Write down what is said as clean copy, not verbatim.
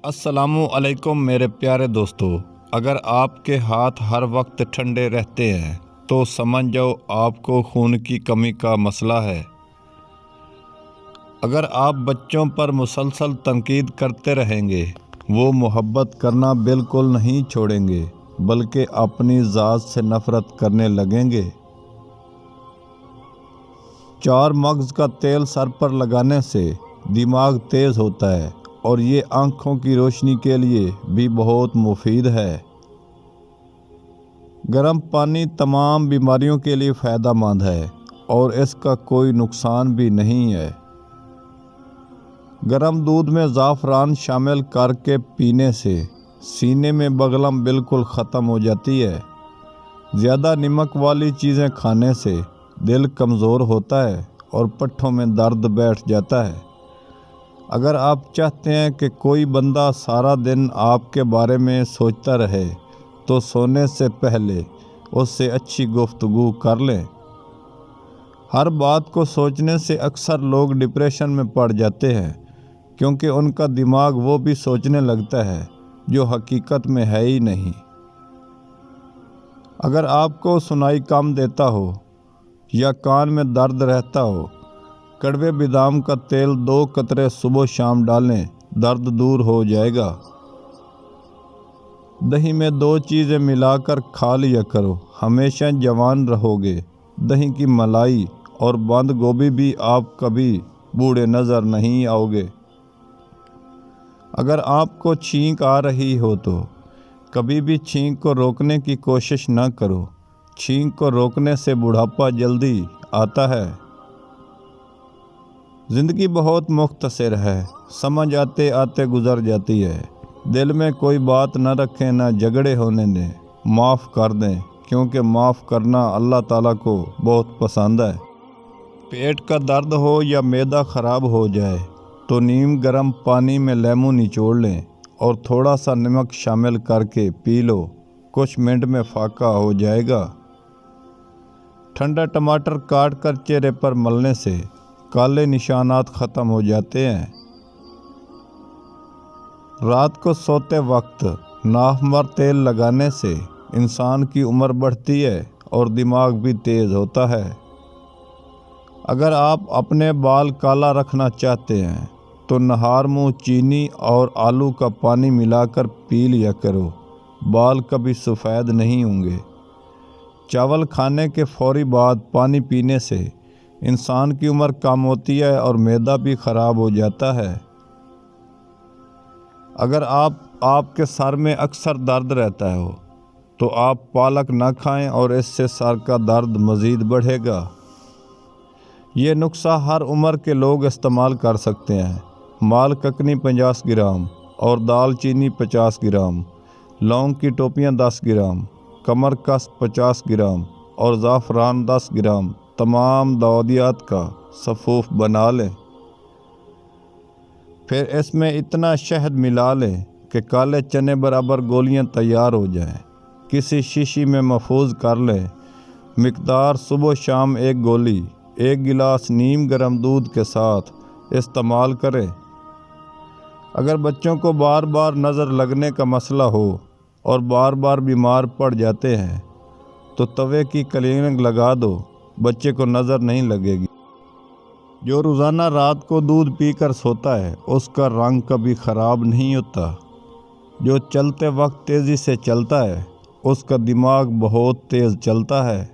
السلام علیکم میرے پیارے دوستو، اگر آپ کے ہاتھ ہر وقت ٹھنڈے رہتے ہیں تو سمجھ جاؤ آپ کو خون کی کمی کا مسئلہ ہے۔ اگر آپ بچوں پر مسلسل تنقید کرتے رہیں گے، وہ محبت کرنا بالکل نہیں چھوڑیں گے بلکہ اپنی ذات سے نفرت کرنے لگیں گے۔ 4 مغز کا تیل سر پر لگانے سے دماغ تیز ہوتا ہے اور یہ آنکھوں کی روشنی کے لیے بھی بہت مفید ہے۔ گرم پانی تمام بیماریوں کے لیے فائدہ مند ہے اور اس کا کوئی نقصان بھی نہیں ہے۔ گرم دودھ میں زعفران شامل کر کے پینے سے سینے میں بغلم بالکل ختم ہو جاتی ہے۔ زیادہ نمک والی چیزیں کھانے سے دل کمزور ہوتا ہے اور پٹھوں میں درد بیٹھ جاتا ہے۔ اگر آپ چاہتے ہیں کہ کوئی بندہ سارا دن آپ کے بارے میں سوچتا رہے تو سونے سے پہلے اس سے اچھی گفتگو کر لیں۔ ہر بات کو سوچنے سے اکثر لوگ ڈپریشن میں پڑ جاتے ہیں کیونکہ ان کا دماغ وہ بھی سوچنے لگتا ہے جو حقیقت میں ہے ہی نہیں۔ اگر آپ کو سنائی کم دیتا ہو یا کان میں درد رہتا ہو، کڑوے بادام کا تیل 2 قطرے صبح شام ڈالیں، درد دور ہو جائے گا۔ دہی میں 2 چیزیں ملا کر کھا لیا کرو، ہمیشہ جوان رہو گے۔ دہی کی ملائی اور بند گوبھی بھی آپ کبھی بوڑھے نظر نہیں آؤ گے۔ اگر آپ کو چھینک آ رہی ہو تو کبھی بھی چھینک کو روکنے کی کوشش نہ کرو۔ چھینک کو روکنے سے بڑھاپا جلدی آتا ہے۔ زندگی بہت مختصر ہے، سمجھ آتے آتے گزر جاتی ہے۔ دل میں کوئی بات نہ رکھیں، نہ جھگڑے ہونے دیں، معاف کر دیں کیونکہ معاف کرنا اللہ تعالیٰ کو بہت پسند ہے۔ پیٹ کا درد ہو یا معدہ خراب ہو جائے تو نیم گرم پانی میں لیموں نچوڑ لیں اور تھوڑا سا نمک شامل کر کے پی لو، کچھ منٹ میں فاقہ ہو جائے گا۔ ٹھنڈا ٹماٹر کاٹ کر چہرے پر ملنے سے کالے نشانات ختم ہو جاتے ہیں۔ رات کو سوتے وقت ناخمر تیل لگانے سے انسان کی عمر بڑھتی ہے اور دماغ بھی تیز ہوتا ہے۔ اگر آپ اپنے بال کالا رکھنا چاہتے ہیں تو نہار منہ چینی اور آلو کا پانی ملا کر پی لیا کرو، بال کبھی سفید نہیں ہوں گے۔ چاول کھانے کے فوری بعد پانی پینے سے انسان کی عمر کم ہوتی ہے اور معدہ بھی خراب ہو جاتا ہے۔ اگر آپ کے سر میں اکثر درد رہتا ہو تو آپ پالک نہ کھائیں اور اس سے سر کا درد مزید بڑھے گا۔ یہ نسخہ ہر عمر کے لوگ استعمال کر سکتے ہیں۔ مال ککنی 50 گرام اور دال چینی 50 گرام، لونگ کی ٹوپیاں 10 گرام، کمر کس 50 گرام اور زعفران 10 گرام تمام دودیات کا سفوف بنا لیں۔ پھر اس میں اتنا شہد ملا لیں کہ کالے چنے برابر گولیاں تیار ہو جائیں۔ کسی شیشی میں محفوظ کر لیں۔ مقدار صبح شام 1 گولی 1 گلاس نیم گرم دودھ کے ساتھ استعمال کریں۔ اگر بچوں کو بار بار نظر لگنے کا مسئلہ ہو اور بار بار بیمار پڑ جاتے ہیں تو توے کی کلیننگ لگا دو، بچے کو نظر نہیں لگے گی۔ جو روزانہ رات کو دودھ پی کر سوتا ہے اس کا رنگ کبھی خراب نہیں ہوتا۔ جو چلتے وقت تیزی سے چلتا ہے اس کا دماغ بہت تیز چلتا ہے۔